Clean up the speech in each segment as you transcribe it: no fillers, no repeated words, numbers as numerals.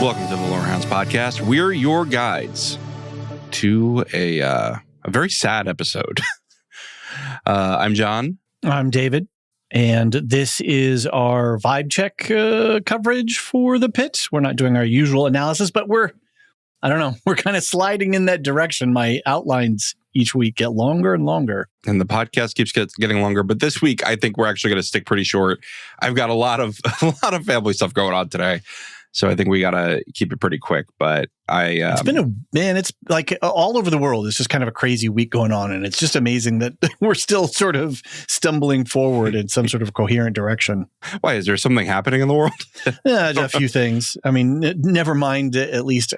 Welcome to the Lorehounds podcast. We're your guides to a very sad episode. I'm John. I'm David. And this is our vibe check coverage for the Pitt. We're not doing our usual analysis, but we're kind of sliding in that direction. My outlines each week get longer and longer. And the podcast keeps getting longer. But this week, I think we're actually going to stick pretty short. I've got a lot of family stuff going on today. So I think we got to keep it pretty quick. But it's like all over the world. It's just kind of a crazy week going on. And it's just amazing that we're still sort of stumbling forward in some sort of coherent direction. Why? Is there something happening in the world? Yeah, a few things. I mean, never mind, at least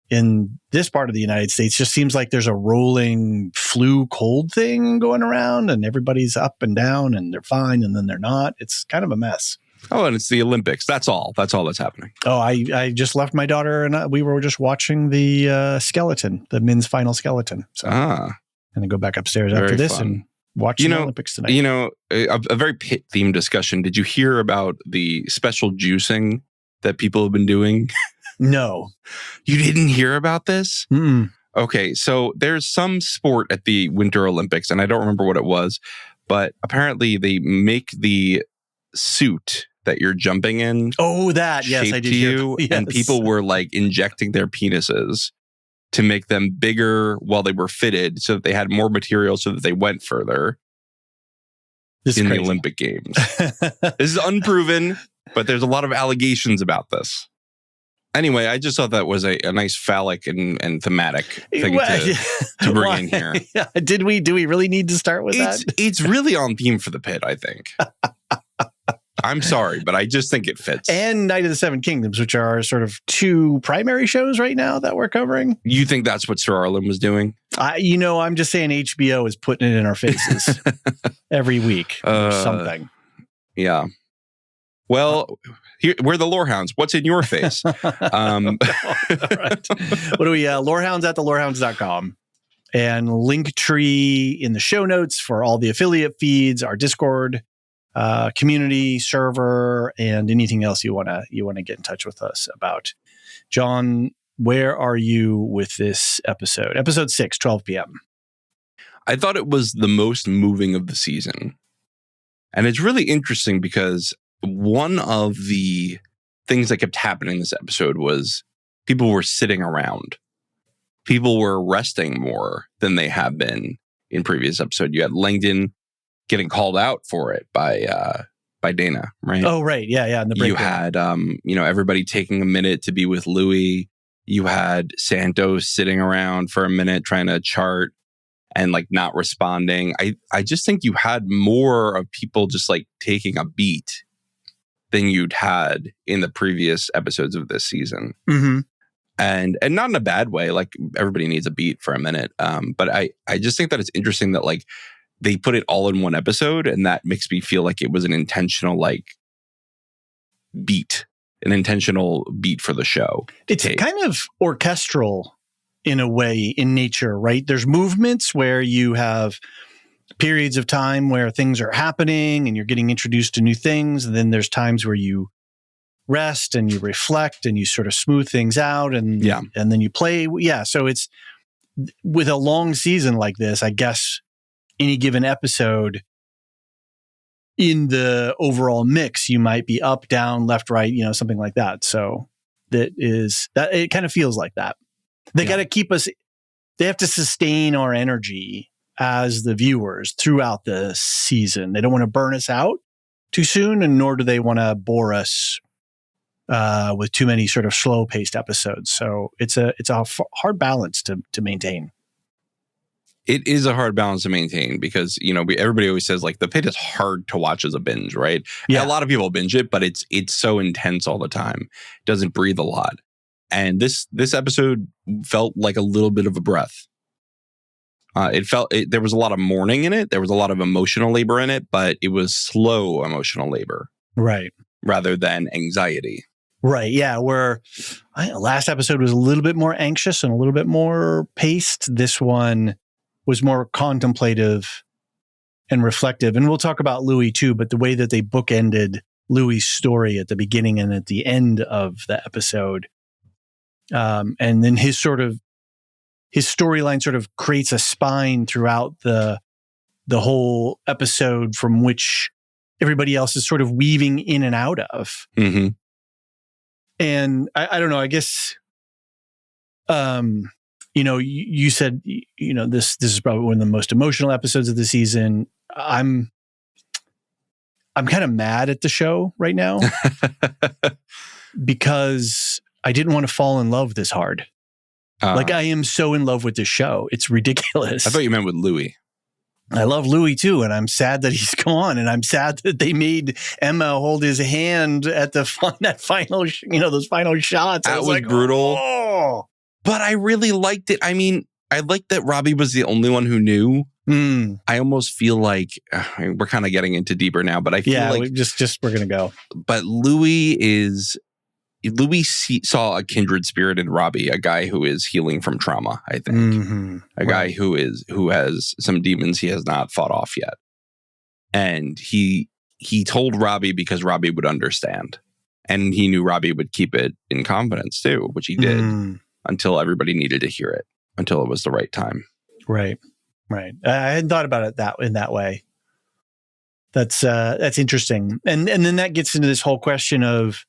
in this part of the United States, just seems like there's a rolling flu cold thing going around and everybody's up and down and they're fine and then they're not. It's kind of a mess. Oh, and it's the Olympics. That's all that's happening. Oh, I just left my daughter and we were just watching the skeleton, the men's final skeleton. So I'm going to go back upstairs after this and watch the Olympics tonight. You know, a very Pitt themed discussion. Did you hear about the special juicing that people have been doing? No. You didn't hear about this? Mm-mm. Okay, so there's some sport at the Winter Olympics, and I don't remember what it was, but apparently they make the suit that you're jumping in. Oh, that. Yes, I did hear you, yes. And people were like injecting their penises to make them bigger while they were fitted so that they had more material so that they went further in the Olympic Games. This is unproven, but there's a lot of allegations about this. Anyway, I just thought that was a nice phallic and thematic thing to bring in here. Yeah. Do we really need to start with that? It's really on theme for the Pitt, I think. I'm sorry, but I just think it fits. And Night of the Seven Kingdoms, which are our sort of two primary shows right now that we're covering. You think that's what Sir Arlen was doing? I'm just saying HBO is putting it in our faces every week or something. Yeah. Well, here, we're the Lorehounds. What's in your face? Right. What do we? Lorehounds at thelorehounds.com. And Linktree in the show notes for all the affiliate feeds, our Discord community server, and anything else you want to get in touch with us about. John, where are you with this episode? Episode 6, 12 p.m. I thought it was the most moving of the season. And it's really interesting because one of the things that kept happening in this episode was people were sitting around. People were resting more than they have been in previous episodes. You had Langdon getting called out for it by Dana, right? Oh, right. Yeah. In the break you had, everybody taking a minute to be with Louis. You had Santos sitting around for a minute trying to chart and like not responding. I just think you had more of people just like taking a beat than you'd had in the previous episodes of this season. Mm-hmm. And not in a bad way. Like everybody needs a beat for a minute. But I just think that it's interesting that like they put it all in one episode, and that makes me feel like it was an intentional beat for the show. It's kind of orchestral in a way in nature, right? There's movements where you have periods of time where things are happening and you're getting introduced to new things. And then there's times where you rest and you reflect and you sort of smooth things out and then you play. Yeah. So it's with a long season like this, I guess any given episode in the overall mix, you might be up, down, left, right, something like that. So that it kind of feels like that. They got to keep us, they have to sustain our energy as the viewers throughout the season. They don't want to burn us out too soon, and nor do they want to bore us with too many sort of slow paced episodes. So it's a hard balance to maintain. It is a hard balance to maintain because, everybody always says like the Pitt is hard to watch as a binge, right? Yeah. A lot of people binge it, but it's so intense all the time. It doesn't breathe a lot. And this episode felt like a little bit of a breath. There was a lot of mourning in it. There was a lot of emotional labor in it, but it was slow emotional labor. Right. Rather than anxiety. Right. Yeah. Where last episode was a little bit more anxious and a little bit more paced. This one was more contemplative and reflective. And we'll talk about Louis too, but the way that they bookended Louis' story at the beginning and at the end of the episode. And then his storyline sort of creates a spine throughout the whole episode from which everybody else is sort of weaving in and out of. Mm-hmm. And I don't know, I guess, you said, this is probably one of the most emotional episodes of the season. I'm kind of mad at the show right now because I didn't want to fall in love this hard. Like, I am so in love with this show. It's ridiculous. I thought you meant with Louis. I love Louis too, and I'm sad that he's gone, and I'm sad that they made Emma hold his hand at that final, those final shots. That was like, brutal. Oh. But I really liked it. I mean, I liked that Robbie was the only one who knew. I almost feel like we're kind of getting into deeper now, but I feel like we're gonna go. But Louis saw a kindred spirit in Robbie, a guy who is healing from trauma. I think a guy who has some demons he has not fought off yet, and he told Robbie because Robbie would understand, and he knew Robbie would keep it in confidence too, which he did until everybody needed to hear it, until it was the right time. Right. I hadn't thought about it in that way. That's interesting, and then that gets into this whole question of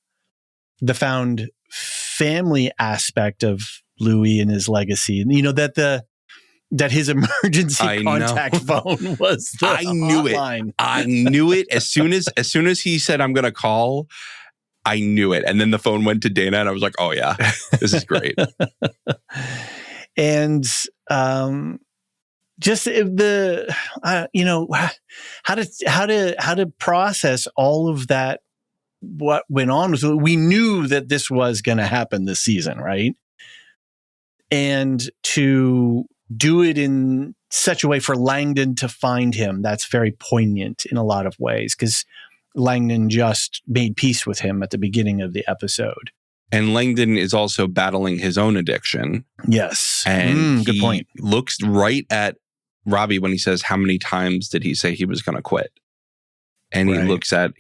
the found family aspect of Louis and his legacy. That his emergency contact phone was the hotline. I knew it as soon as he said, "I'm going to call." I knew it, and then the phone went to Dana, and I was like, "Oh yeah, this is great." And just the how to process all of that. What went on was we knew that this was going to happen this season, right? And to do it in such a way for Langdon to find him, that's very poignant in a lot of ways, because Langdon just made peace with him at the beginning of the episode. And Langdon is also battling his own addiction. Yes. And good point. Looks right at Robbie when he says, how many times did he say he was going to quit? And he looks at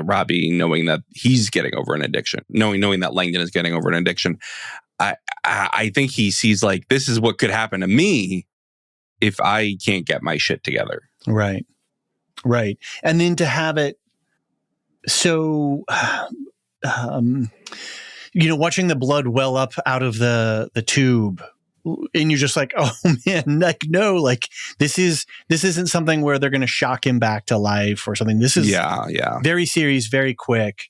Robbie, knowing that he's getting over an addiction, knowing that Langdon is getting over an addiction. I think he sees like, this is what could happen to me if I can't get my shit together. Right. And then to have it so, watching the blood well up out of the tube. And you're just like, oh man, like, no, like this isn't something where they're going to shock him back to life or something. This is very serious, very quick.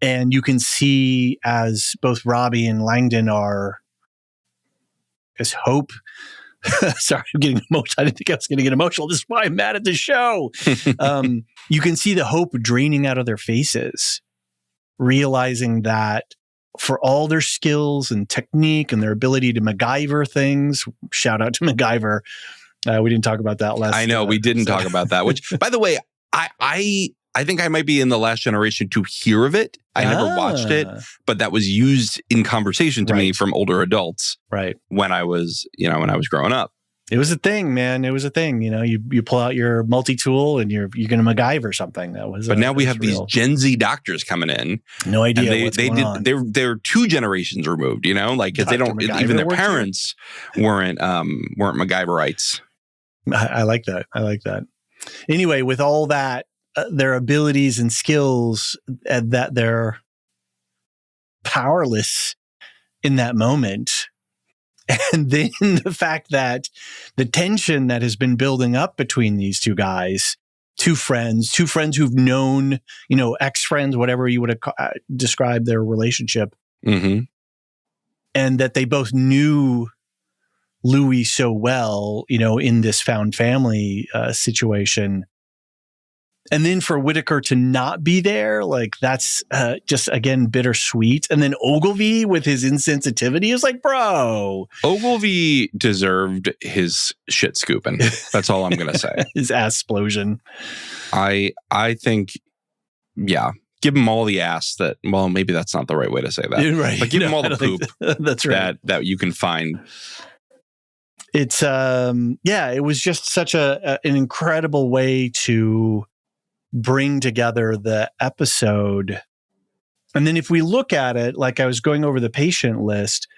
And you can see as both Robbie and Langdon are, as hope. Sorry, I'm getting emotional. I didn't think I was going to get emotional. This is why I'm mad at the show. You can see the hope draining out of their faces, realizing that for all their skills and technique and their ability to MacGyver things, shout out to MacGyver. We didn't talk about that last. I know we didn't talk about that. Which, by the way, I think I might be in the last generation to hear of it. I never watched it, but that was used in conversation to me from older adults. Right. When I was growing up. It was a thing, man. It was a thing. You pull out your multi-tool and you're going to MacGyver something. But now we have these Gen Z doctors coming in. No idea what's going on. They're 2 generations removed. Because they don't MacGyver even their parents weren't MacGyverites. I like that. Anyway, with all that, their abilities and skills, that they're powerless in that moment. And then the fact that the tension that has been building up between these two guys, two friends who've known, ex-friends, whatever you would have described their relationship. Mm-hmm. And that they both knew Louis so well, in this found family situation. And then for Whitaker to not be there, like that's just, again, bittersweet. And then Ogilvy with his insensitivity is like, bro. Ogilvy deserved his shit scooping. That's all I'm going to say. His ass explosion. I think, give him all the ass that, well, maybe that's not the right way to say that. Right. But give him all the poop that's right. that you can find. It's, it was just such an incredible way to bring together the episode. And then if we look at it, like I was going over the patient list,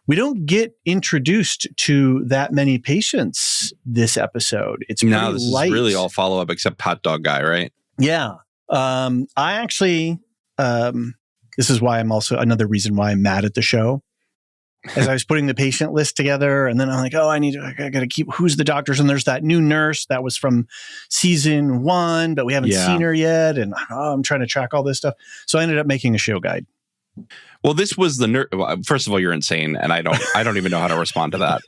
we don't get introduced to that many patients this episode. It's pretty No, this light. is really all follow up except Hot Dog Guy, right? Yeah. I actually, this is why I'm also another reason why I'm mad at the show. As I was putting the patient list together, and then I'm like, oh, I got to keep who's the doctors. And there's that new nurse that was from season 1, but we haven't seen her yet. And I'm trying to track all this stuff. So I ended up making a show guide. Well, this was the nurse. Well, first of all, you're insane, and I don't even know how to respond to that.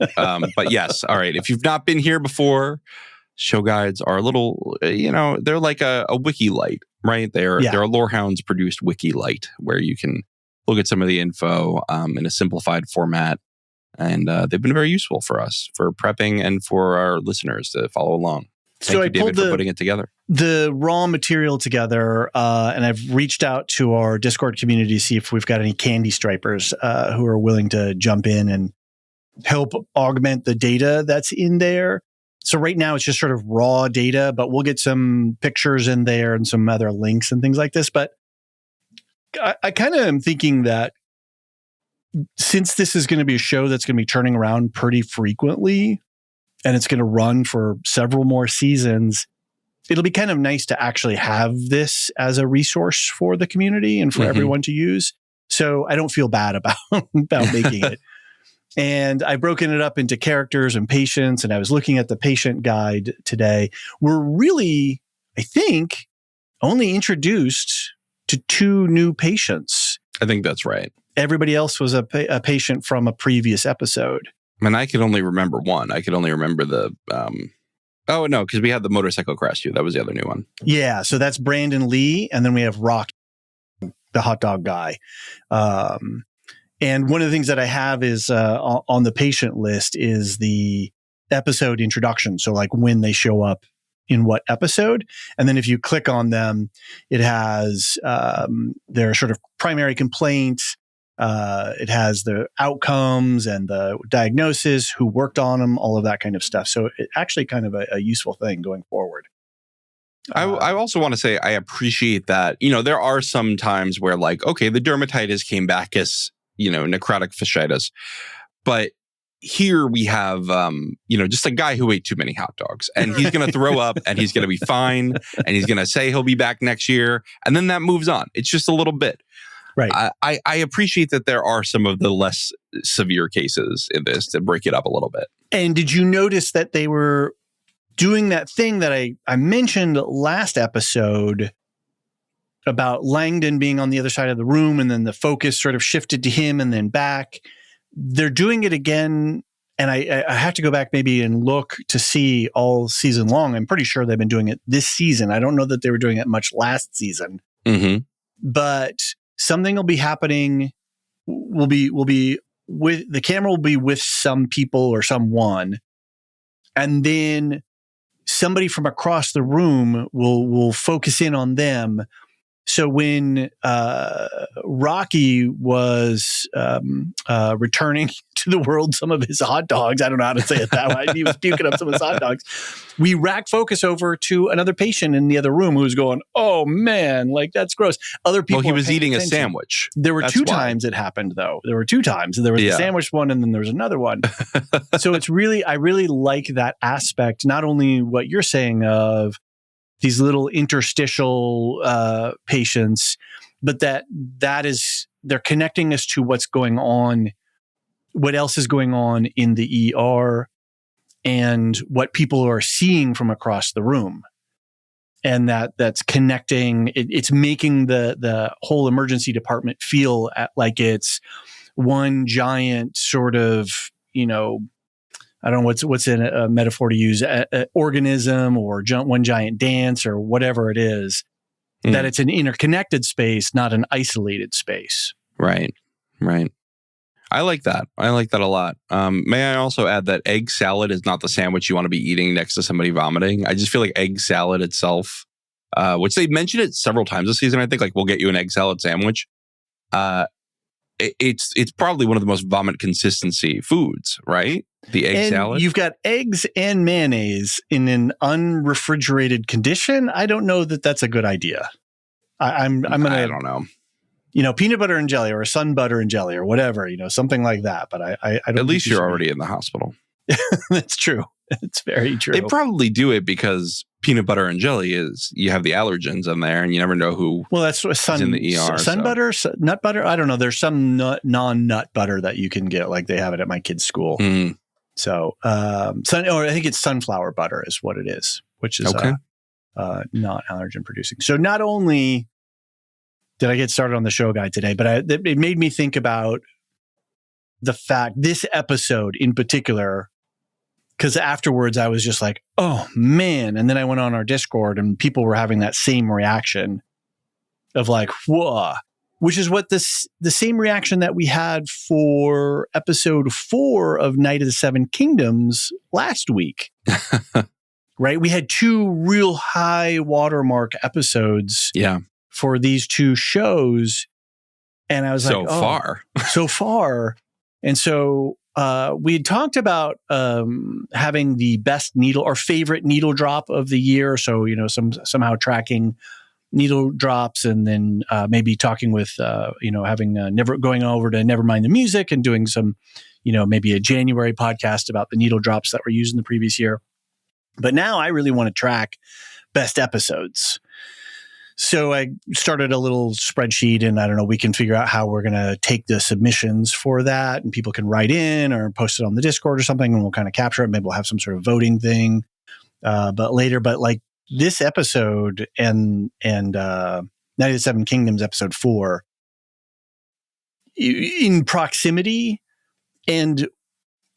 But yes, all right. If you've not been here before, show guides are a little, they're like a wiki light, right? They're a Lorehounds produced wiki light where you can look at some of the info in a simplified format, and they've been very useful for us for prepping and for our listeners to follow along. Thank you, David, for putting it together. The raw material together, and I've reached out to our Discord community to see if we've got any candy stripers who are willing to jump in and help augment the data that's in there. So right now it's just sort of raw data, but we'll get some pictures in there and some other links and things like this. But I kind of am thinking that since this is going to be a show that's going to be turning around pretty frequently, and it's going to run for several more seasons, it'll be kind of nice to actually have this as a resource for the community and for everyone to use. So I don't feel bad about making it. And I've broken it up into characters and patients, and I was looking at the patient guide today. We're really, I think, only introduced to 2 new patients. I think that's right. Everybody else was a patient from a previous episode. And I could only remember one. I could only remember the... oh, no, because we had the motorcycle crash too. That was the other new one. Yeah, so that's Brandon Lee, and then we have Rocky, the hot dog guy. And one of the things that I have is on the patient list is the episode introduction. So like when they show up in what episode. And then if you click on them, it has their sort of primary complaints. It has the outcomes and the diagnosis, who worked on them, all of that kind of stuff. So it's actually kind of a useful thing going forward. I also want to say I appreciate that. There are some times where like, okay, the dermatitis came back as, necrotic fasciitis. But here we have, just a guy who ate too many hot dogs, and he's going to throw up and he's going to be fine. And he's going to say he'll be back next year. And then that moves on. It's just a little bit. Right. I appreciate that there are some of the less severe cases in this to break it up a little bit. And did you notice that they were doing that thing that I mentioned last episode about Langdon being on the other side of the room, and then the focus sort of shifted to him and then back? They're doing it again. And I have to go back maybe and look to see all season long. I'm pretty sure they've been doing it this season. I don't know that they were doing it much last season, but something will be happening. Will be with the camera will be with some people or someone, and then somebody from across the room will focus in on them. So when Rocky was returning to the world some of his hot dogs, I don't know how to say it that way, he was puking up some of his hot dogs, we rack focus over to another patient in the other room who's going, oh man, like that's gross. Other people. Well, he was eating a sandwich. There were two times it happened though. There were 2 times. There was the sandwich one, and then there was another one. So it's really, I really like that aspect, not only what you're saying of these little interstitial patients, but that is, they're connecting us to what's going on, what else is going on in the ER, and what people are seeing from across the room. And that's connecting, it's making the whole emergency department feel like it's one giant sort of, I don't know what's a metaphor to use, organism or one giant dance or whatever it is, that it's an interconnected space, not an isolated space. Right. I like that. I like that a lot. May I also add that egg salad is not the sandwich you want to be eating next to somebody vomiting. I just feel like egg salad itself, which they mentioned it several times this season, I think, like, we'll get you an egg salad sandwich. It's probably one of the most vomit consistency foods, right? The egg and salad? you've got eggs and mayonnaise in an unrefrigerated condition. I don't know that that's a good idea. I'm going to, I don't know. Peanut butter and jelly or sun butter and jelly or whatever, something like that. But I don't. At least you're already in the hospital. That's true. It's very true. They probably do it because peanut butter and jelly you have the allergens in there, and you never know who. Well, that's what is in the ER. Butter, nut butter. I don't know. There's some non-nut butter that you can get, like they have it at my kid's school. Mm. So, I think it's sunflower butter is what it is, which is okay. Not allergen producing. So not only did I get started on the show guide today, but it made me think about the fact this episode in particular, because afterwards I was just like, oh man. And then I went on our Discord and people were having that same reaction of like, whoa, which is what the same reaction that we had for episode 4 of Night of the Seven Kingdoms last week. Right? We had 2 real high watermark episodes for these 2 shows. And I was like, so far. And so we had talked about having the best needle or favorite needle drop of the year. So, somehow tracking needle drops, and then maybe talking with, having going over to Never Mind the Music and doing some, maybe a January podcast about the needle drops that were used in the previous year. But now I really want to track best episodes. So I started a little spreadsheet, and I don't know, we can figure out how we're going to take the submissions for that, and people can write in or post it on the Discord or something, and we'll kind of capture it. Maybe we'll have some sort of voting thing but later. But like this episode and Night of the Seven Kingdoms episode 4, in proximity and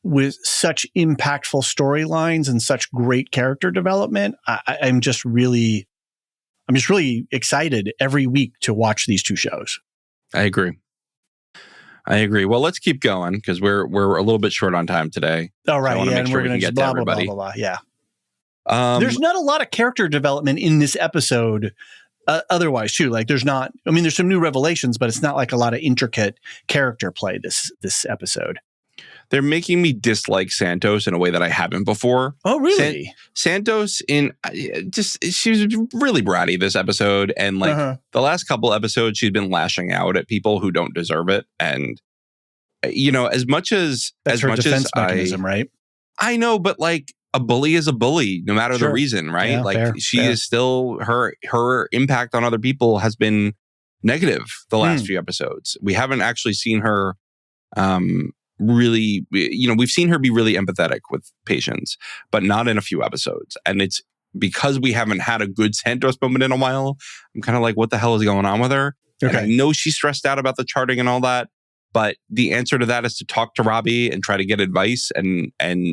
with such impactful storylines and such great character development, I'm just really excited every week to watch these 2 shows. I agree. Well, let's keep going because we're a little bit short on time today. All right, so and we're going to get blah, blah, blah, blah, blah. Yeah. There's not a lot of character development in this episode. Otherwise, too, like there's some new revelations, but it's not like a lot of intricate character play this episode. They're making me dislike Santos in a way that I haven't before. Oh, really? Santos she was really bratty this episode. And like the last couple episodes, she's been lashing out at people who don't deserve it. And, as much as her defense mechanism, right? I know, but like a bully is a bully, no matter the reason, right? Yeah, like she is still, her impact on other people has been negative the last few episodes. We haven't actually seen her, really, we've seen her be really empathetic with patients, but not in a few episodes. And it's because we haven't had a good Santos moment in a while. I'm kind of like, what the hell is going on with her? Okay. And I know she's stressed out about the charting and all that, but the answer to that is to talk to Robbie and try to get advice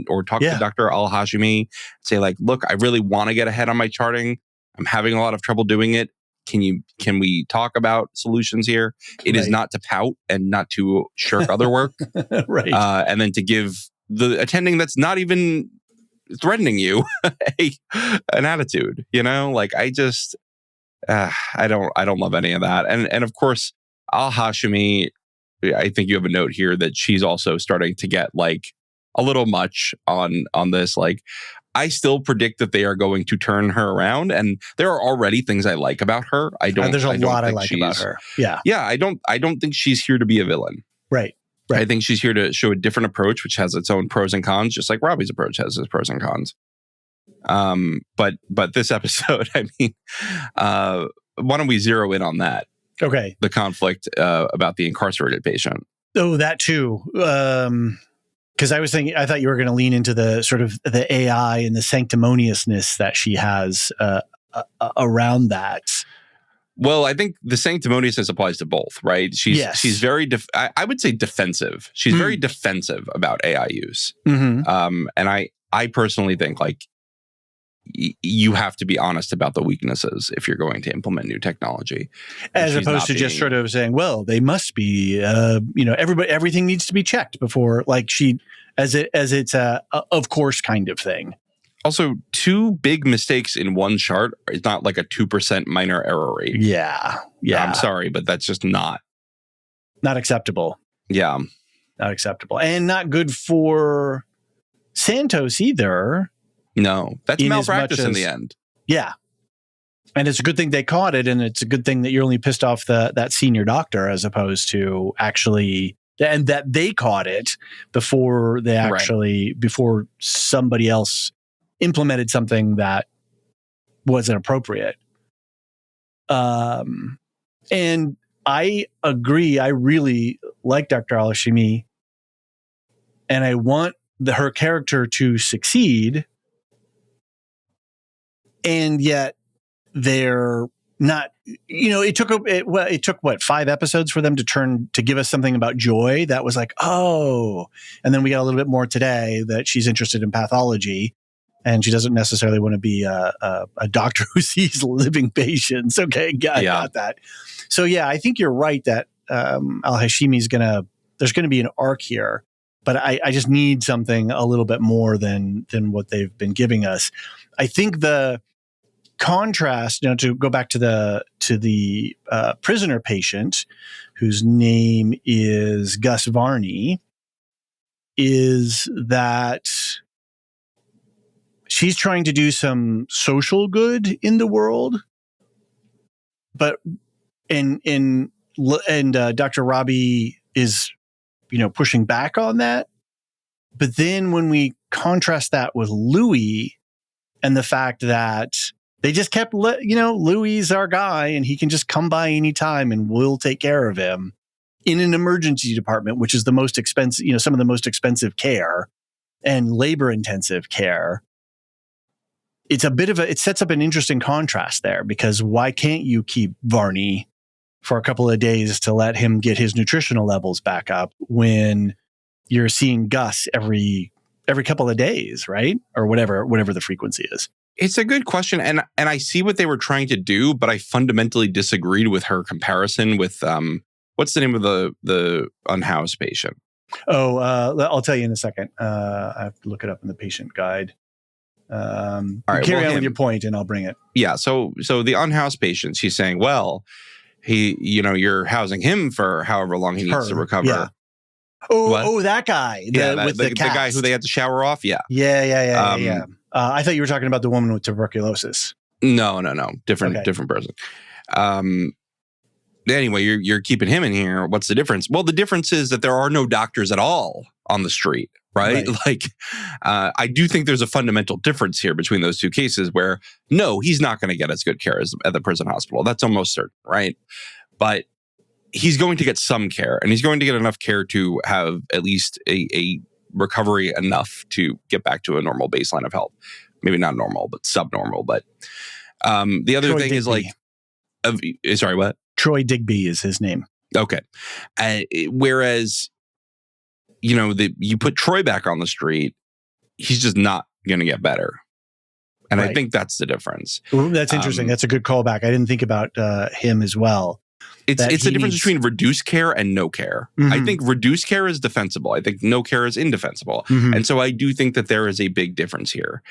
or talk to Dr. Al-Hashimi. Say like, look, I really want to get ahead on my charting. I'm having a lot of trouble doing it. Can we talk about solutions here? It is not to pout and not to shirk other work. Right. And then to give the attending that's not even threatening you an attitude, like I just, I don't love any of that. And of course, Al-Hashimi, I think you have a note here that she's also starting to get like a little much on this. Like, I still predict that they are going to turn her around, and there are already things I like about her. There's a lot I like about her. Yeah. I don't think she's here to be a villain. Right. I think she's here to show a different approach, which has its own pros and cons, just like Robbie's approach has its pros and cons. But this episode, I mean, why don't we zero in on that? Okay. The conflict about the incarcerated patient. Oh, that too. Because I thought you were going to lean into the sort of the AI and the sanctimoniousness that she has around that. Well, I think the sanctimoniousness applies to both, right? She's very, I would say defensive. She's very defensive about AI use. Mm-hmm. And I personally think like you have to be honest about the weaknesses if you're going to implement new technology, as opposed to just sort of saying, well, they must be, everything needs to be checked before, like it's a of course kind of thing. Also, 2 big mistakes in one chart is not like a 2% minor error rate. Yeah. I'm sorry, but that's just not acceptable. Yeah. Not acceptable. And not good for Santos either. No, that's In malpractice as much in the as- end. Yeah. And it's a good thing they caught it, and it's a good thing that you're only pissed off that senior doctor as opposed to actually, and that they caught it before they actually, before somebody else implemented something that wasn't appropriate. And I agree. I really like Dr. Alashimi, and I want her character to succeed. And yet they're not, it took what, 5 episodes for them to give us something about Joy that was like, oh, and then we got a little bit more today that she's interested in pathology and she doesn't necessarily want to be a doctor who sees living patients. Okay. Got that. So yeah, I think you're right that Al-Hashimi's there's going to be an arc here, but I just need something a little bit more than what they've been giving us. I think the contrast, to go back to the prisoner patient whose name is Gus Varney, is that she's trying to do some social good in the world, but and Dr. Robbie is pushing back on that. But then when we contrast that with Louis and the fact that they just kept, Louis is our guy and he can just come by anytime and we'll take care of him in an emergency department, which is the most expensive, some of the most expensive care and labor intensive care. It sets up an interesting contrast there, because why can't you keep Varney for a couple of days to let him get his nutritional levels back up when you're seeing Gus every couple of days, right? Or whatever the frequency is. It's a good question, and I see what they were trying to do, but I fundamentally disagreed with her comparison with what's the name of the unhoused patient? Oh, I'll tell you in a second. I have to look it up in the patient guide. All right, carry on with your point, and I'll bring it. Yeah. So the unhoused patient, she's saying, well, you're housing him for however long he needs to recover. Yeah. Oh, that guy. With the guy who they had to shower off. Yeah. Yeah. I thought you were talking about the woman with tuberculosis. No. Different person. Anyway, you're keeping him in here. What's the difference? Well, the difference is that there are no doctors at all on the street, right? Like, I do think there's a fundamental difference here between those two cases where, no, he's not going to get as good care as at the prison hospital. That's almost certain, right? But he's going to get some care, and he's going to get enough care to have at least a recovery enough to get back to a normal baseline of health. Maybe not normal, but subnormal. But the other thing is like, sorry, what? Troy Digby is his name. Okay. Whereas, you put Troy back on the street, he's just not going to get better. And I think that's the difference. Ooh, that's interesting. That's a good callback. I didn't think about him as well. It's the difference between reduced care and no care. Mm-hmm. I think reduced care is defensible. I think no care is indefensible. Mm-hmm. And so I do think that there is a big difference here.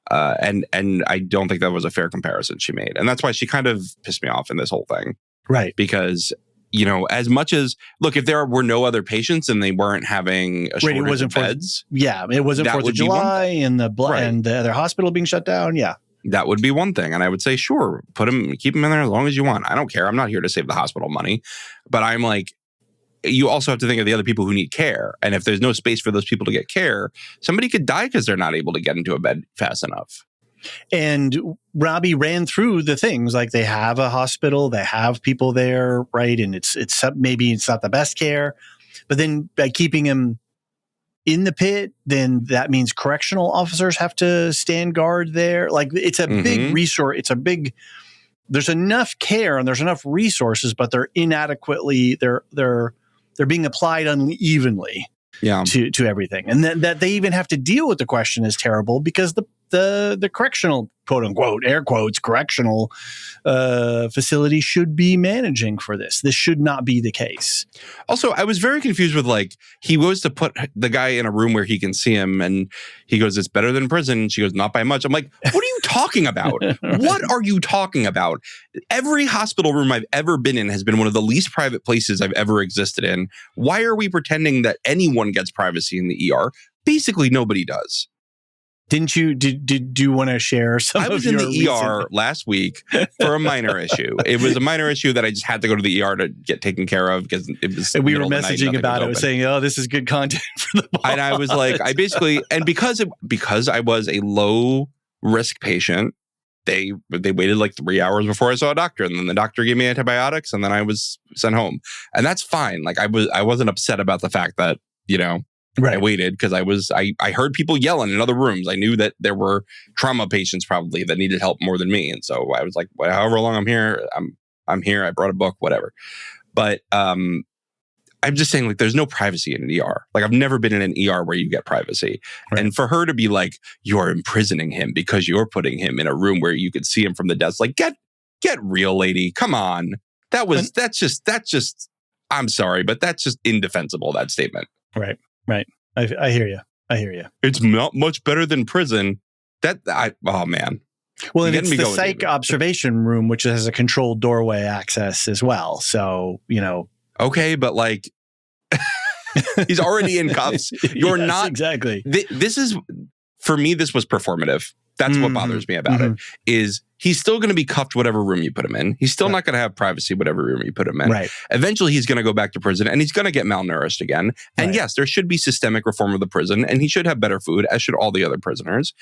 And I don't think that was a fair comparison she made. And that's why she kind of pissed me off in this whole thing. Right. Because, as much as, look, if there were no other patients and they weren't having a shortage of beds. It wasn't 4th of July and and the other hospital being shut down. Yeah. That would be one thing. And I would say, sure, keep him in there as long as you want. I don't care. I'm not here to save the hospital money. But I'm like, you also have to think of the other people who need care. And if there's no space for those people to get care, somebody could die because they're not able to get into a bed fast enough. And Robbie ran through the things like they have a hospital, they have people there, right? And it's maybe it's not the best care, but then by keeping him in the pit, then that means correctional officers have to stand guard there. Like it's a big resource. There's enough care and there's enough resources, but they're inadequately, they're being applied unevenly to everything. And that they even have to deal with the question is terrible because the correctional, quote unquote, air quotes, correctional facility should be managing for this. This should not be the case. Also, I was very confused with he goes to put the guy in a room where he can see him and he goes, it's better than prison. She goes, not by much. I'm like, what are you talking about? What are you talking about? Every hospital room I've ever been in has been one of the least private places I've ever existed in. Why are we pretending that anyone gets privacy in the ER? basically nobody does. Did you want to share some? I was in the ER last week for a minor issue. It was a minor issue that I just had to go to the ER to get taken care of because it was. And we were messaging about it. I was saying, "Oh, this is good content for the pod." And I was like, I basically, and because I was a low risk patient, they waited like 3 hours before I saw a doctor, and then the doctor gave me antibiotics, and then I was sent home, and that's fine. Like I wasn't upset about the fact that I waited because I heard people yelling in other rooms. I knew that there were trauma patients probably that needed help more than me. And so I was like, however long I'm here, I'm here. I brought a book, whatever. But I'm just saying, like, there's no privacy in an ER. Like, I've never been in an ER where you get privacy. Right. And for her to be like, you're imprisoning him because you're putting him in a room where you could see him from the desk. Like, get real, lady. Come on. That's just, I'm sorry, but that's just indefensible, that statement. Right. Right. I hear you. It's not much better than prison. Oh man. Well, and it's the psych observation room, which has a controlled doorway access as well. So, Okay, but like, he's already in cuffs. You're not. Exactly. This is, for me, this was performative. That's what bothers me about it, is he's still going to be cuffed whatever room you put him in. He's still not going to have privacy whatever room you put him in. Right. Eventually, he's going to go back to prison and he's going to get malnourished again. And yes, there should be systemic reform of the prison and he should have better food, as should all the other prisoners.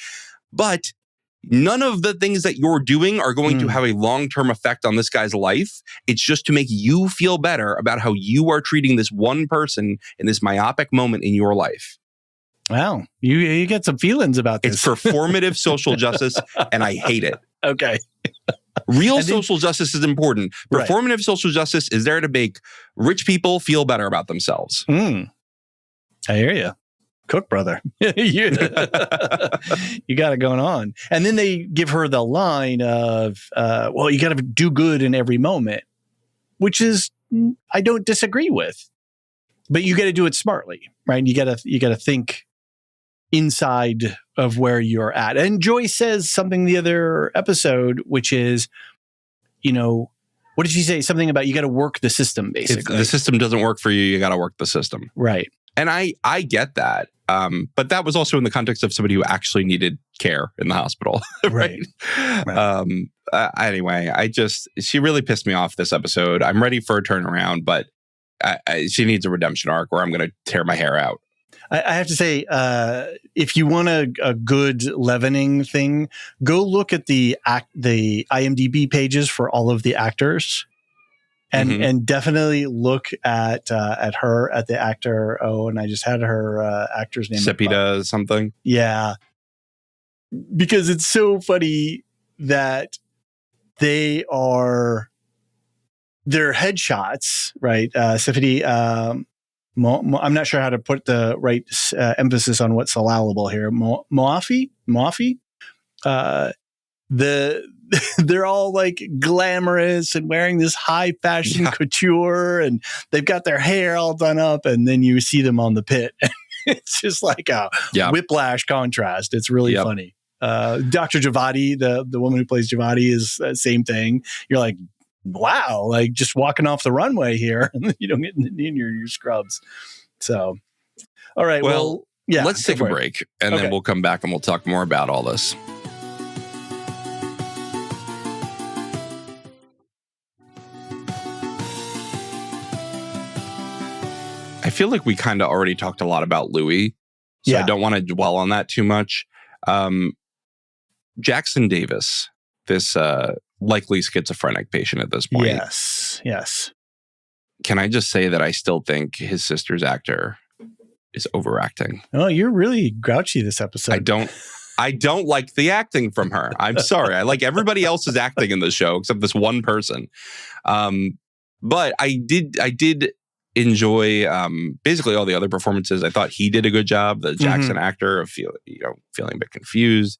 But none of the things that you're doing are going to have a long-term effect on this guy's life. It's just to make you feel better about how you are treating this one person in this myopic moment in your life. Wow. You get some feelings about this. It's performative social justice, and I hate it. Okay. Real social justice is important. Performative social justice is there to make rich people feel better about themselves. I hear you. Cook, brother. You got it going on. And then they give her the line of, well, you got to do good in every moment, which is, I don't disagree with. But you got to do it smartly, right? You got to think inside of where you're at. And Joy says something the other episode, which is, what did she say? Something about you got to work the system, basically. If the system doesn't work for you, you got to work the system. Right. And I get that. But that was also in the context of somebody who actually needed care in the hospital. Right. Anyway, she really pissed me off this episode. I'm ready for a turnaround, but she needs a redemption arc or I'm going to tear my hair out. I have to say, if you want a good leavening thing, go look at the IMDb pages for all of the actors, and definitely look at the actor. Oh, and I just had her actor's name. Sepida something. Yeah, because it's so funny that their headshots, right? Sepida. I'm not sure how to put the right emphasis on what's allowable here. Moafi? They're all like glamorous and wearing this high fashion couture, and they've got their hair all done up, and then you see them on the pit. It's just like a whiplash contrast. It's really funny. Dr. Javadi, the woman who plays Javadi, is the same thing. You're like, wow, like just walking off the runway here. You don't get in your scrubs. So, all right. Well, let's take a break and then we'll come back and we'll talk more about all this. I feel like we kind of already talked a lot about Louis, so I don't want to dwell on that too much. Jackson Davis, this likely schizophrenic patient at this point. Yes. Can I just say that I still think his sister's actor is overacting? Oh, you're really grouchy this episode. I don't like the acting from her. I'm sorry. I like everybody else's acting in the show except this one person. But I did enjoy basically all the other performances. I thought he did a good job. The Jackson actor of feeling a bit confused.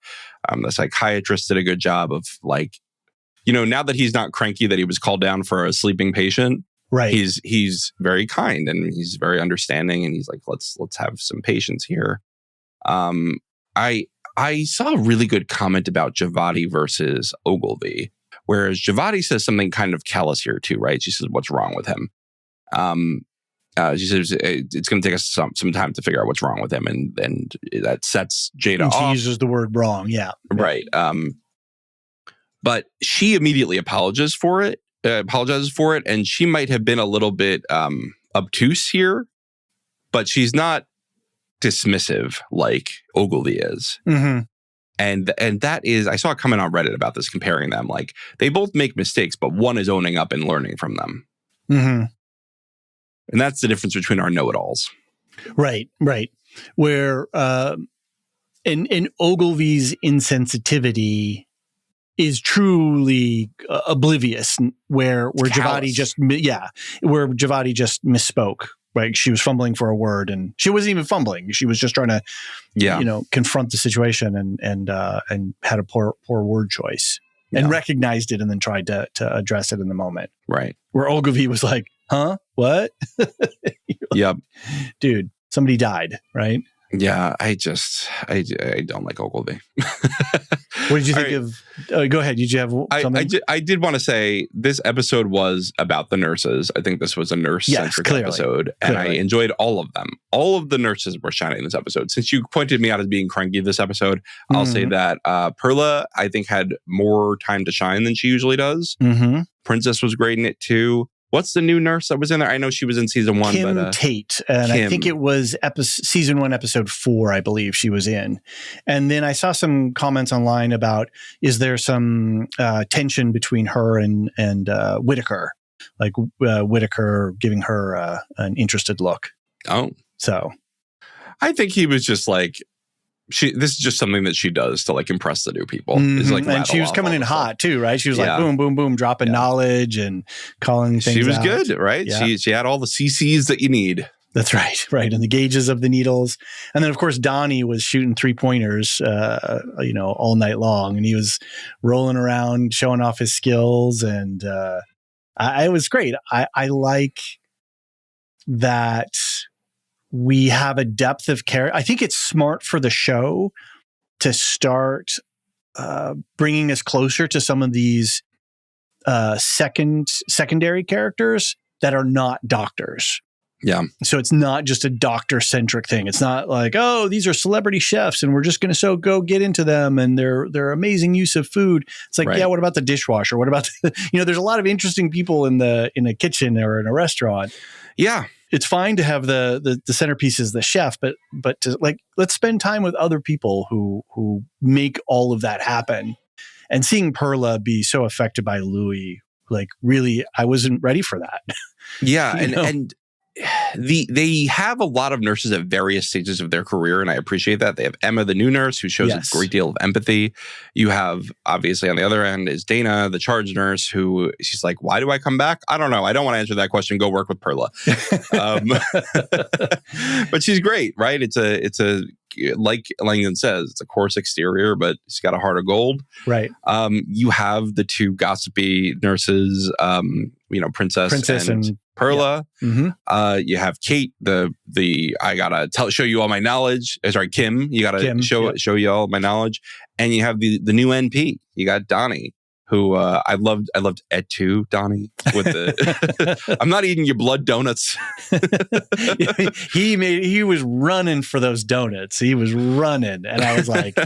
The psychiatrist did a good job of now that he's not cranky that he was called down for a sleeping patient. Right. He's very kind and he's very understanding and he's like, let's have some patience here. I saw a really good comment about Javadi versus Ogilvy, whereas Javadi says something kind of callous here too, right? She says, what's wrong with him? She says it's going to take us some time to figure out what's wrong with him, and that sets Jada And she off. uses the word wrong. Yeah. Right. But she immediately apologizes for it, and she might have been a little bit obtuse here, but she's not dismissive like Ogilvy is. Mm-hmm. And that is, I saw a comment on Reddit about this, comparing them. Like, they both make mistakes, but one is owning up and learning from them. Mm-hmm. And that's the difference between our know-it-alls. Right. Where in Ogilvy's insensitivity is truly oblivious, where Javadi just misspoke. Right, she was fumbling for a word, and she wasn't even fumbling. She was just trying to, confront the situation, and had a poor word choice, and recognized it, and then tried to address it in the moment. Right, where Ogilvy was like, "Huh? What? Yep, dude, somebody died." Right. Yeah, I don't like Ogilvy. What did you think of? Go ahead. Did you have something? I did want to say this episode was about the nurses. I think this was a nurse-centric episode, and I enjoyed all of them. All of the nurses were shining this episode. Since you pointed me out as being cranky this episode, I'll say that Perla, I think, had more time to shine than she usually does. Mm-hmm. Princess was great in it too. What's the new nurse that was in there? I know she was in season 1. Kim Tate. And Kim. I think it was season 1, episode 4, I believe she was in. And then I saw some comments online about, is there some tension between her and Whitaker? Like Whitaker giving her an interested look. Oh. So. I think he was just like, this is just something that she does to like impress the new people. Mm-hmm. And she was coming in hot too, right? She was like boom, boom, boom, dropping knowledge and calling things out. She was good, right? Yeah. She had all the CCs that you need. That's right. And the gauges of the needles. And then of course, Donnie was shooting 3-pointers, all night long. And he was rolling around, showing off his skills. And it was great. I like that we have a depth of character. I think it's smart for the show to start bringing us closer to some of these secondary characters that are not doctors. Yeah. So it's not just a doctor-centric thing. It's not like, oh, these are celebrity chefs and we're just going to go get into them and their amazing use of food. It's like, yeah, what about the dishwasher? What about there's a lot of interesting people in a kitchen or in a restaurant. Yeah. It's fine to have the centerpiece is the chef, but to let's spend time with other people who make all of that happen. And seeing Perla be so affected by Louis, really, I wasn't ready for that. Yeah, and they have a lot of nurses at various stages of their career, and I appreciate that. They have Emma, the new nurse, who shows a great deal of empathy. You have, obviously, on the other end is Dana, the charge nurse, who she's like, why do I come back? I don't know. I don't want to answer that question. Go work with Perla. But she's great, right? It's a like Langdon says, it's a coarse exterior, but she's got a heart of gold. Right. You have the two gossipy nurses, Princess and Perla. Yeah. Mm-hmm. You have Kate, the I gotta show you all my knowledge. Sorry, Kim. You gotta show you all my knowledge. And you have the new NP. You got Donnie, who I loved Ed too. Donnie with the I'm not eating your blood donuts. He was running for those donuts. He was running, and I was like,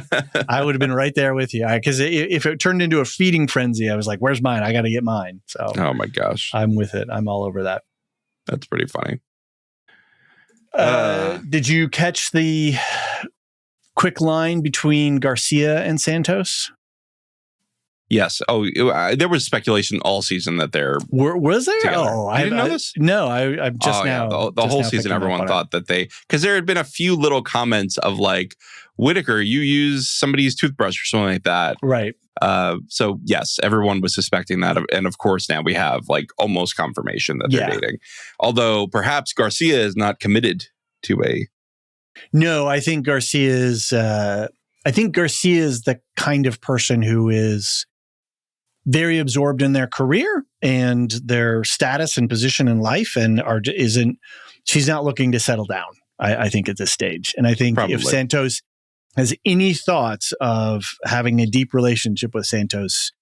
I would have been right there with you, because if it turned into a feeding frenzy, I was like, where's mine? I got to get mine. So, oh my gosh, I'm with it. I'm all over that. That's pretty funny. Did you catch the quick line between Garcia and Santos? Yes. Oh, there was speculation all season that they're was there? Together. Oh, I didn't know this. No, I'm just now. Yeah. The whole season, everyone thought that because there had been a few little comments of like, Whitaker, you use somebody's toothbrush or something like that, right? So yes, everyone was suspecting that, and of course now we have almost confirmation that they're dating. Although perhaps Garcia is not committed to a. No, I think Garcia is. I think Garcia is the kind of person who is very absorbed in their career and their status and position in life, and she's not looking to settle down. I think at this stage, and I think if Santos has any thoughts of having a deep relationship with Santos,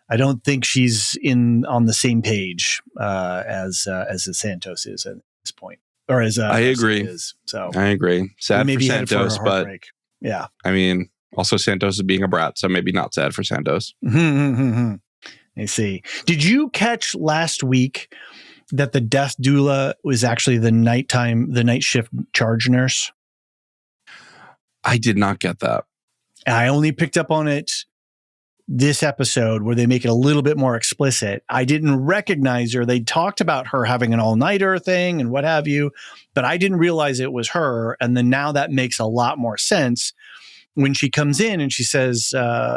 I don't think she's on the same page as Santos is at this point. or as I agree. is. So I agree. Sad for Santos, but yeah. I mean, also Santos is being a brat, so maybe not sad for Santos. I see. Did you catch last week that the death doula was actually the night shift charge nurse? I did not get that. I only picked up on it this episode where they make it a little bit more explicit. I didn't recognize her. They talked about her having an all-nighter thing and what have you, but I didn't realize it was her. And then now that makes a lot more sense when she comes in and she says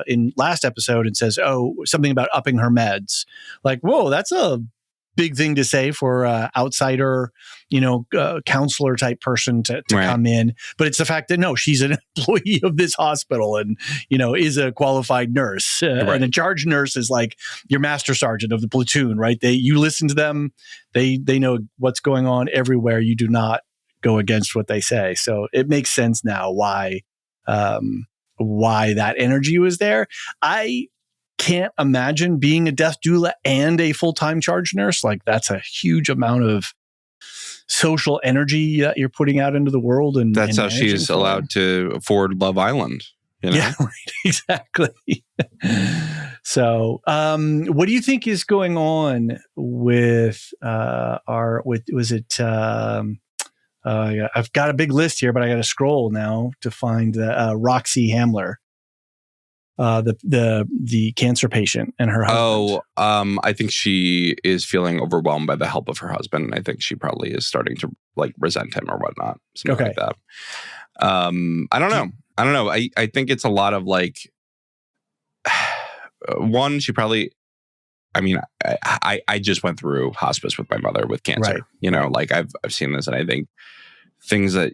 in last episode and says, oh, something about upping her meds. Like, whoa, that's a big thing to say for outsider, counselor type person to right. come in. But it's the fact that no, she's an employee of this hospital and, is a qualified nurse. Right. And a charge nurse is like your master sergeant of the platoon, right? You listen to them. They know what's going on everywhere. You do not go against what they say. So it makes sense now why that energy was there. I can't imagine being a death doula and a full-time charge nurse. Like that's a huge amount of social energy that you're putting out into the world. And that's how she's allowed to afford Love Island. Yeah, right, exactly. So, what do you think is going on with I've got a big list here, but I got to scroll now to find Roxy Hamler. The cancer patient and her husband. I think she is feeling overwhelmed by the help of her husband. I think she probably is starting to resent him or whatnot. Something like that. I don't know. I think it's a lot of one, she probably, I just went through hospice with my mother with cancer, right. I've seen this, and I think things that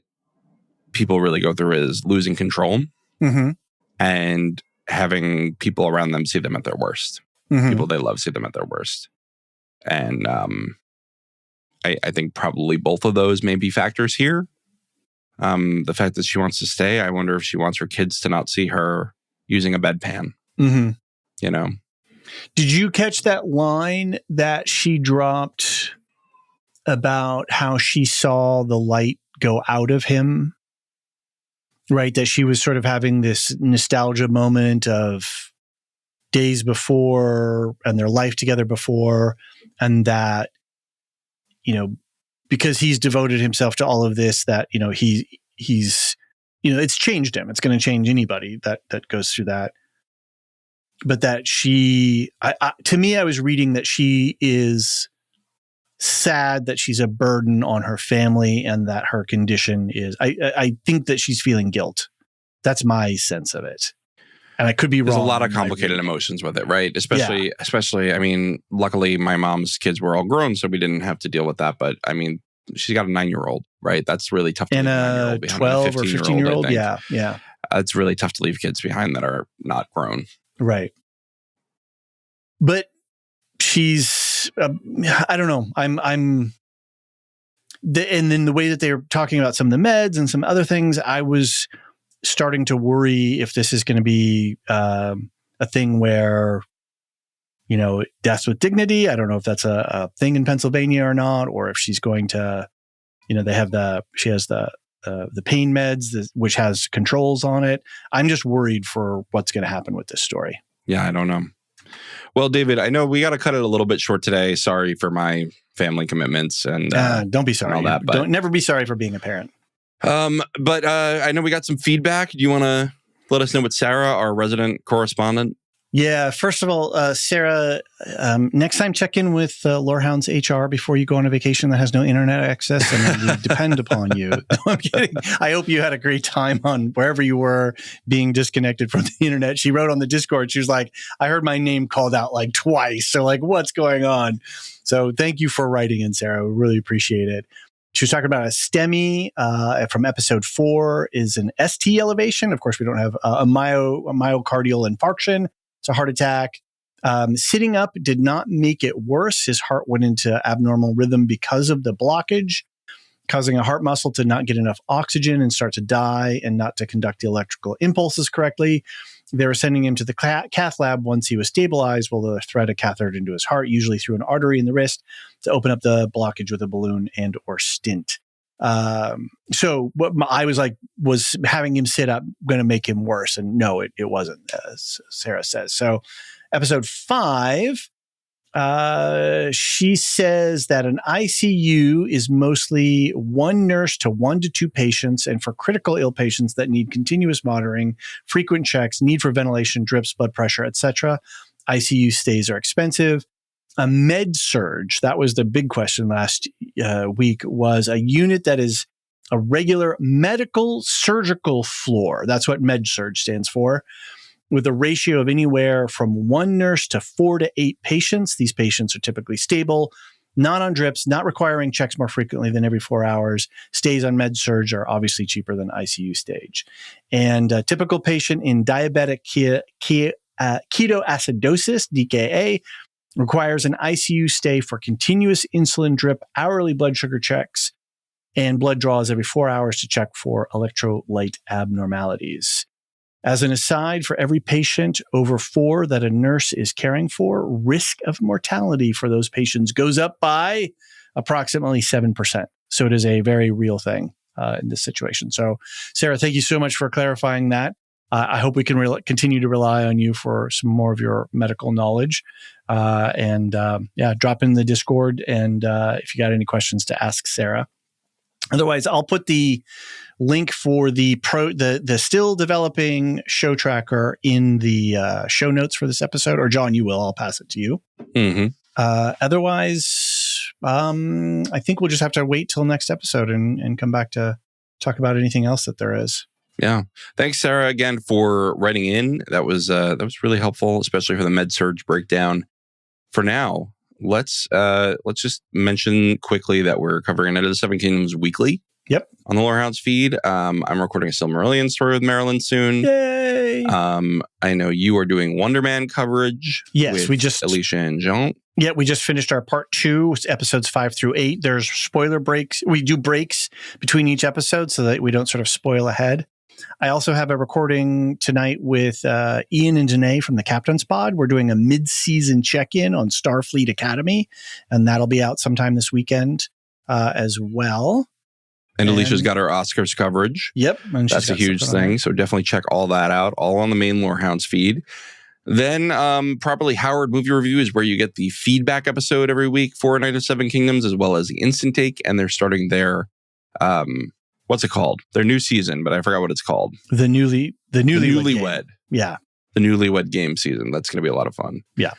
people really go through is losing control and having people around them see them at their worst. People they love see them at their worst. And I think probably both of those may be factors here. The fact that she wants to stay, I wonder if she wants her kids to not see her using a bedpan. Did you catch that line that she dropped about how she saw the light go out of him? Right, that she was sort of having this nostalgia moment of days before and their life together before, and that, because he's devoted himself to all of this, that, he's it's changed him. It's going to change anybody that goes through that. But that to me, I was reading that she is sad that she's a burden on her family and that her condition is, I think that she's feeling guilt. That's my sense of it. And I could be wrong. There's a lot of complicated emotions with it, right? Especially, luckily my mom's kids were all grown, so we didn't have to deal with that. But she's got a 9-year-old, right? That's really tough to leave a 12 or 15-year-old. Yeah. It's really tough to leave kids behind that are not grown. Right. But she's, I don't know. And then the way that they're talking about some of the meds and some other things, I was starting to worry if this is going to be a thing where, death with dignity. I don't know if that's a thing in Pennsylvania or not, or if she's going to, she has the pain meds, which has controls on it. I'm just worried for what's going to happen with this story. Yeah, I don't know. Well, David, I know we got to cut it a little bit short today. Sorry for my family commitments and don't be sorry. All that, but don't never be sorry for being a parent. But I know we got some feedback. Do you want to let us know what Sarah, our resident correspondent? Yeah. First of all, Sarah, next time check in with Lorehounds HR before you go on a vacation that has no internet access, and we depend upon you. No, I'm kidding. I hope you had a great time on wherever you were being disconnected from the internet. She wrote on the Discord, she was like, I heard my name called out twice. So what's going on? So thank you for writing in, Sarah. We really appreciate it. She was talking about a STEMI from episode 4 is an ST elevation. Of course, we don't have a myocardial infarction. It's a heart attack. Sitting up did not make it worse. His heart went into abnormal rhythm because of the blockage, causing a heart muscle to not get enough oxygen and start to die and not to conduct the electrical impulses correctly. They were sending him to the cath lab once he was stabilized, while they thread a catheter into his heart, usually through an artery in the wrist, to open up the blockage with a balloon and or stent. So what I was like, was having him sit up going to make him worse? And no, it wasn't, as Sarah says. So episode 5, she says that an ICU is mostly one nurse to 1 to 2 patients. And for critical ill patients that need continuous monitoring, frequent checks, need for ventilation, drips, blood pressure, etc., ICU stays are expensive. A med surge, that was the big question last week, was a unit that is a regular medical surgical floor. That's what med surge stands for, with a ratio of anywhere from 1 nurse to 4 to 8 patients. These patients are typically stable, not on drips, not requiring checks more frequently than every 4 hours. Stays on med surge are obviously cheaper than ICU stage. And a typical patient in diabetic ketoacidosis, DKA, requires an ICU stay for continuous insulin drip, hourly blood sugar checks, and blood draws every 4 hours to check for electrolyte abnormalities. As an aside, for every patient over 4 that a nurse is caring for, risk of mortality for those patients goes up by approximately 7%. So it is a very real thing in this situation. So, Sarah, thank you so much for clarifying that. I hope we can continue to rely on you for some more of your medical knowledge. Drop in the Discord. And if you got any questions, to ask Sarah. Otherwise, I'll put the link for the still developing show tracker in the show notes for this episode. Or John, you will. I'll pass it to you. Mm-hmm. Otherwise, I think we'll just have to wait till next episode and come back to talk about anything else that there is. Yeah. Thanks, Sarah, again for writing in. That was really helpful, especially for the med surge breakdown. For now, let's just mention quickly that we're covering Night of the Seven Kingdoms weekly. Yep. On the Lorehounds feed. I'm recording a Silmarillion story with Marilyn soon. Yay! I know you are doing Wonder Man coverage. Yes, with Alicia and Jean. Yeah, we just finished our part 2, episodes 5 through 8. There's spoiler breaks. We do breaks between each episode so that we don't sort of spoil ahead. I also have a recording tonight with Ian and Danae from the Captain's Pod. We're doing a mid-season check-in on Starfleet Academy, and that'll be out sometime this weekend as well. And Alicia's got her Oscars coverage. Yep. That's a huge thing. So definitely check all that out, all on the main Lorehounds feed. Then Properly Howard Movie Review is where you get the feedback episode every week for Night of Seven Kingdoms, as well as the Instant Take. And they're starting their... what's it called? Their new season, but I forgot what it's called. The Newlywed. Yeah. The Newlywed Game season. That's going to be a lot of fun. Yeah.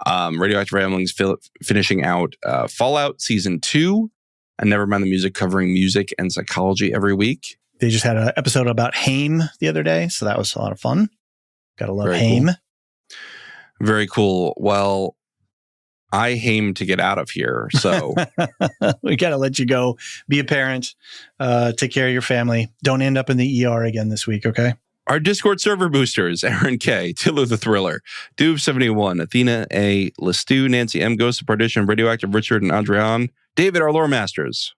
Radioactive Ramblings finishing out Fallout Season 2. And Never Mind the Music covering music and psychology every week. They just had an episode about Haim the other day, so that was a lot of fun. Gotta love Haim. Cool. Very cool. Well, I aim to get out of here, so we got to let you go. Be a parent. Take care of your family. Don't end up in the ER again this week, okay? Our Discord server boosters: Aaron K, Tilu the Thriller, Doob71, Athena A, Lestu, Nancy M, Ghost of Perdition, Radioactive Richard, and Andreon. David, our lore masters.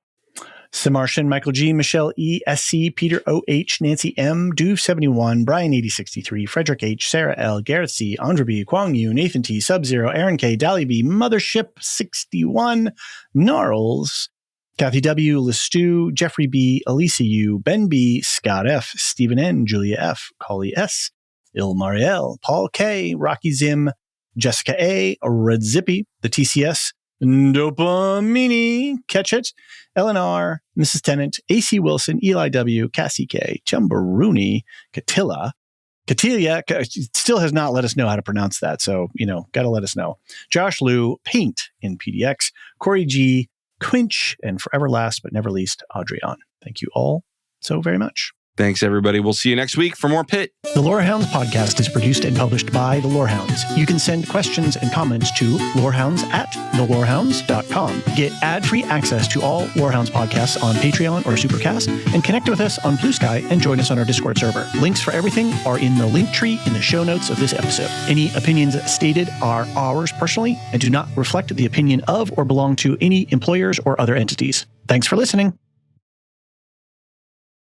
Samartian, Michael G, Michelle E, SC, Peter OH, Nancy M, Doof71, Brian 8063, Frederick H, Sarah L, Gareth C, Andra B, Kwang Yu, Nathan T, Sub-Zero, Aaron K, Dally B, Mothership 61, Gnarls, Kathy W, Lestu, Jeffrey B, Elisa U, Ben B, Scott F, Stephen N, Julia F, Collie S, Il Mariel, Paul K, Rocky Zim, Jessica A, Red Zippy, the TCS, Dopamini, Catch It, LNR, Mrs. Tennant, AC Wilson, Eli W, Cassie K, Chumbaroony, Catilia still has not let us know how to pronounce that. So, got to let us know. Josh Liu, Paint in PDX, Corey G, Quinch, and forever last but never least, Adrian. Thank you all so very much. Thanks, everybody. We'll see you next week for more Pitt. The Lorehounds podcast is produced and published by The Lorehounds. You can send questions and comments to lorehounds@thelorehounds.com. Get ad-free access to all Lorehounds podcasts on Patreon or Supercast, and connect with us on Blue Sky and join us on our Discord server. Links for everything are in the link tree in the show notes of this episode. Any opinions stated are ours personally and do not reflect the opinion of or belong to any employers or other entities. Thanks for listening.